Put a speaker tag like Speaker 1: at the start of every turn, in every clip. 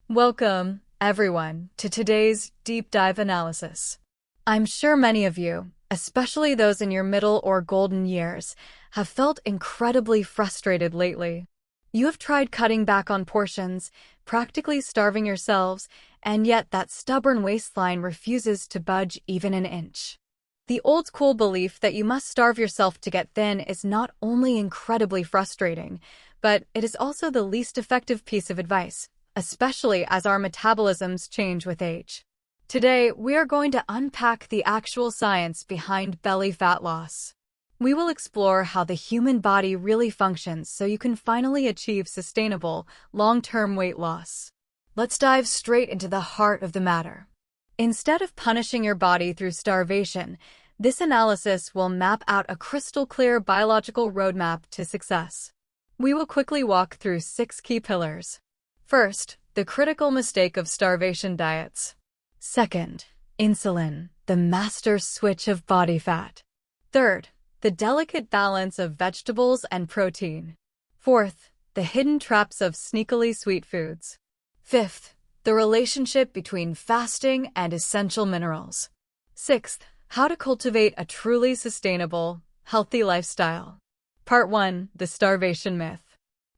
Speaker 1: Welcome, everyone, to today's deep dive analysis. I'm sure many of you, especially those in your middle or golden years, have felt incredibly frustrated lately. You have tried cutting back on portions, practically starving yourselves, and yet that stubborn waistline refuses to budge even an inch. The old-school belief that you must starve yourself to get thin is not only incredibly frustrating, but it is also the least effective piece of advice, especially as our metabolisms change with age. Today, we are going to unpack the actual science behind belly fat loss. We will explore how the human body really functions so you can finally achieve sustainable, long-term weight loss. Let's dive straight into the heart of the matter. Instead of punishing your body through starvation, this analysis will map out a crystal-clear biological roadmap to success. We will quickly walk through 6 key pillars. First, the critical mistake of starvation diets. Second, insulin, the master switch of body fat. Third, the delicate balance of vegetables and protein. Fourth, the hidden traps of sneakily sweet foods. Fifth, the relationship between fasting and essential minerals. Sixth, how to cultivate a truly sustainable, healthy lifestyle. Part 1, the starvation myth.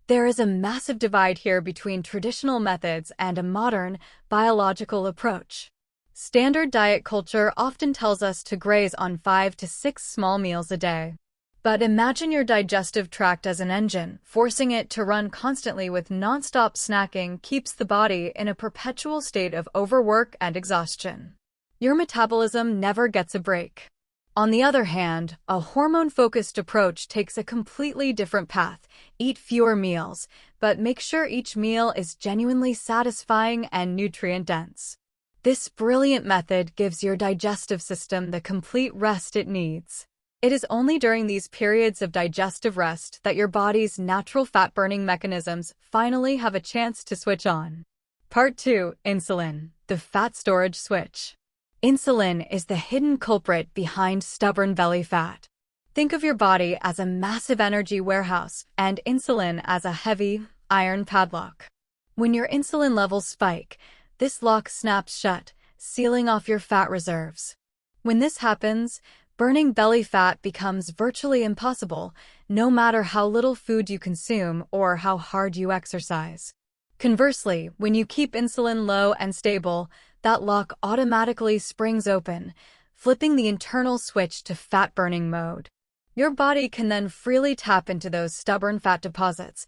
Speaker 1: There is a massive divide here between traditional methods and a modern, biological approach. Standard diet culture often tells us to graze on 5 to 6 small meals a day. But imagine your digestive tract as an engine. Forcing it to run constantly with non-stop snacking keeps the body in a perpetual state of overwork and exhaustion. Your metabolism never gets a break. On the other hand, a hormone-focused approach takes a completely different path. Eat fewer meals, but make sure each meal is genuinely satisfying and nutrient-dense. This brilliant method gives your digestive system the complete rest it needs. It is only during these periods of digestive rest that your body's natural fat-burning mechanisms finally have a chance to switch on. Part 2, insulin, the fat storage switch. Insulin is the hidden culprit behind stubborn belly fat. Think of your body as a massive energy warehouse and insulin as a heavy, iron padlock. When your insulin levels spike, this lock snaps shut, sealing off your fat reserves. When this happens, burning belly fat becomes virtually impossible, no matter how little food you consume or how hard you exercise. Conversely, when you keep insulin low and stable, that lock automatically springs open, flipping the internal switch to fat-burning mode. Your body can then freely tap into those stubborn fat deposits,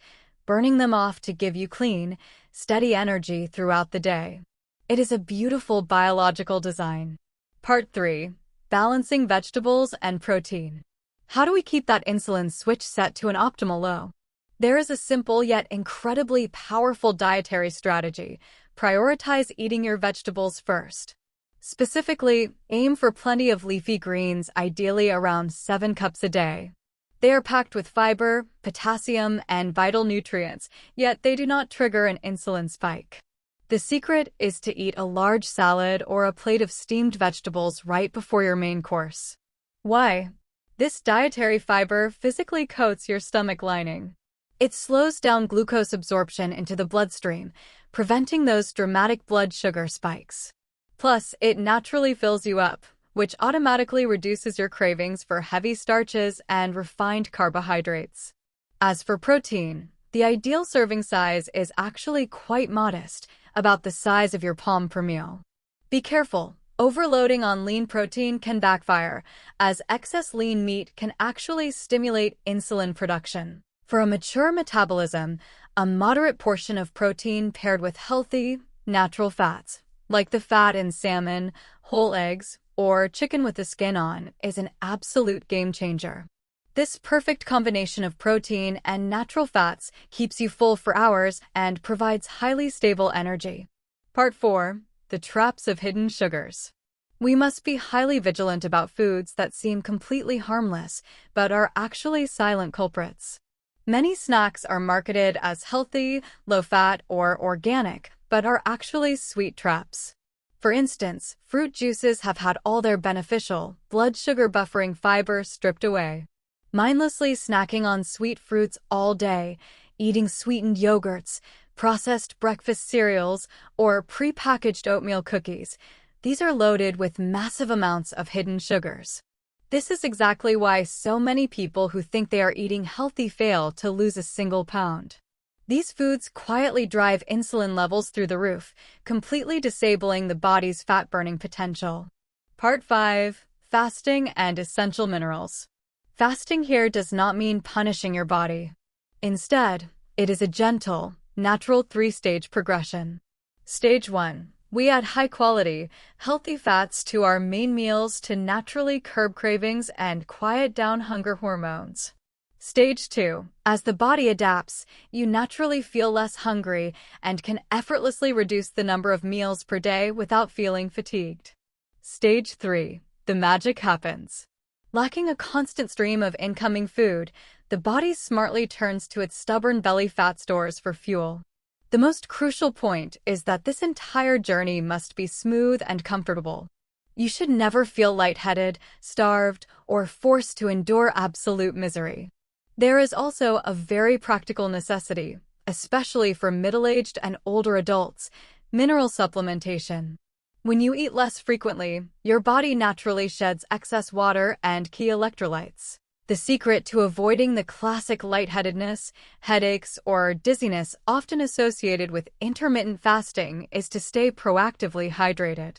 Speaker 1: burning them off to give you clean, steady energy throughout the day. It is a beautiful biological design. Part 3. Balancing vegetables and protein. How do we keep that insulin switch set to an optimal low? There is a simple yet incredibly powerful dietary strategy. Prioritize eating your vegetables first. Specifically, aim for plenty of leafy greens, ideally around 7 cups a day. They are packed with fiber, potassium, and vital nutrients, yet they do not trigger an insulin spike. The secret is to eat a large salad or a plate of steamed vegetables right before your main course. Why? This dietary fiber physically coats your stomach lining. It slows down glucose absorption into the bloodstream, preventing those dramatic blood sugar spikes. Plus, it naturally fills you up, which automatically reduces your cravings for heavy starches and refined carbohydrates. As for protein, the ideal serving size is actually quite modest, about the size of your palm per meal. Be careful. Overloading on lean protein can backfire, as excess lean meat can actually stimulate insulin production. For a mature metabolism, a moderate portion of protein paired with healthy, natural fats, like the fat in salmon, whole eggs, or chicken with the skin on, is an absolute game changer. This perfect combination of protein and natural fats keeps you full for hours and provides highly stable energy. Part 4. The traps of hidden sugars. We must be highly vigilant about foods that seem completely harmless, but are actually silent culprits. Many snacks are marketed as healthy, low-fat, or organic, but are actually sweet traps. For instance, fruit juices have had all their beneficial, blood sugar buffering fiber stripped away. Mindlessly snacking on sweet fruits all day, eating sweetened yogurts, processed breakfast cereals, or pre-packaged oatmeal cookies. These are loaded with massive amounts of hidden sugars. This is exactly why so many people who think they are eating healthy fail to lose a single pound. These foods quietly drive insulin levels through the roof, completely disabling the body's fat-burning potential. Part 5. Fasting and Essential Minerals. Fasting here does not mean punishing your body. Instead, it is a gentle, natural three-stage progression. Stage 1. We add high-quality, healthy fats to our main meals to naturally curb cravings and quiet down hunger hormones. Stage 2. As the body adapts, you naturally feel less hungry and can effortlessly reduce the number of meals per day without feeling fatigued. Stage 3. The magic happens. Lacking a constant stream of incoming food, the body smartly turns to its stubborn belly fat stores for fuel. The most crucial point is that this entire journey must be smooth and comfortable. You should never feel lightheaded, starved, or forced to endure absolute misery. There is also a very practical necessity, especially for middle-aged and older adults: mineral supplementation. When you eat less frequently, your body naturally sheds excess water and key electrolytes. The secret to avoiding the classic lightheadedness, headaches, or dizziness often associated with intermittent fasting is to stay proactively hydrated.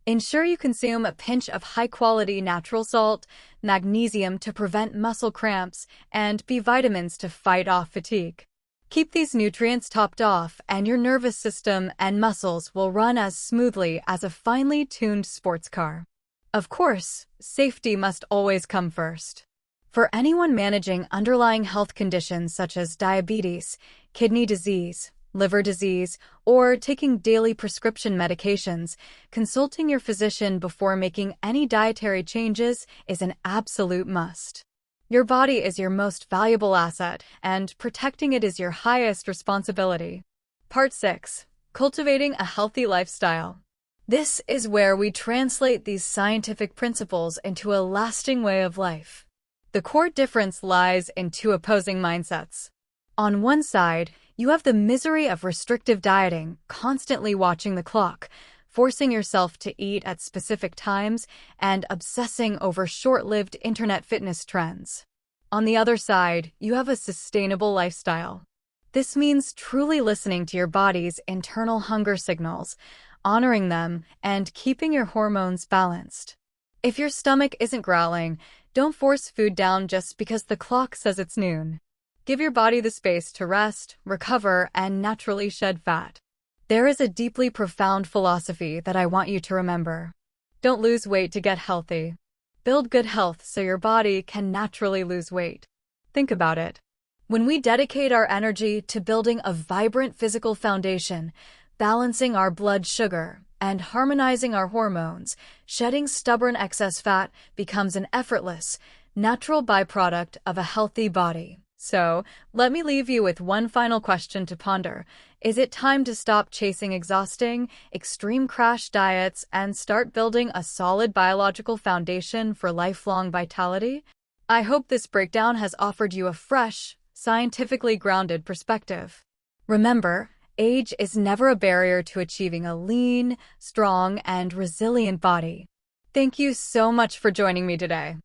Speaker 1: Ensure you consume a pinch of high-quality natural salt, magnesium to prevent muscle cramps, and B vitamins to fight off fatigue. Keep these nutrients topped off, and your nervous system and muscles will run as smoothly as a finely tuned sports car. Of course, safety must always come first. For anyone managing underlying health conditions such as diabetes, kidney disease, liver disease, or taking daily prescription medications, consulting your physician before making any dietary changes is an absolute must. Your body is your most valuable asset, and protecting it is your highest responsibility. Part 6. Cultivating a Healthy Lifestyle. This is where we translate these scientific principles into a lasting way of life. The core difference lies in two opposing mindsets. On one side, you have the misery of restrictive dieting, constantly watching the clock, forcing yourself to eat at specific times, and obsessing over short-lived internet fitness trends. On the other side, you have a sustainable lifestyle. This means truly listening to your body's internal hunger signals, honoring them, and keeping your hormones balanced. If your stomach isn't growling, don't force food down just because the clock says it's noon. Give your body the space to rest, recover, and naturally shed fat. There is a deeply profound philosophy that I want you to remember. Don't lose weight to get healthy. Build good health so your body can naturally lose weight. Think about it. When we dedicate our energy to building a vibrant physical foundation, balancing our blood sugar, and harmonizing our hormones, shedding stubborn excess fat becomes an effortless, natural byproduct of a healthy body. So, let me leave you with one final question to ponder. Is it time to stop chasing exhausting, extreme crash diets and start building a solid biological foundation for lifelong vitality? I hope this breakdown has offered you a fresh, scientifically grounded perspective. Remember, age is never a barrier to achieving a lean, strong, and resilient body. Thank you so much for joining me today.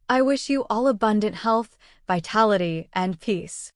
Speaker 1: I wish you all abundant health, vitality, and peace.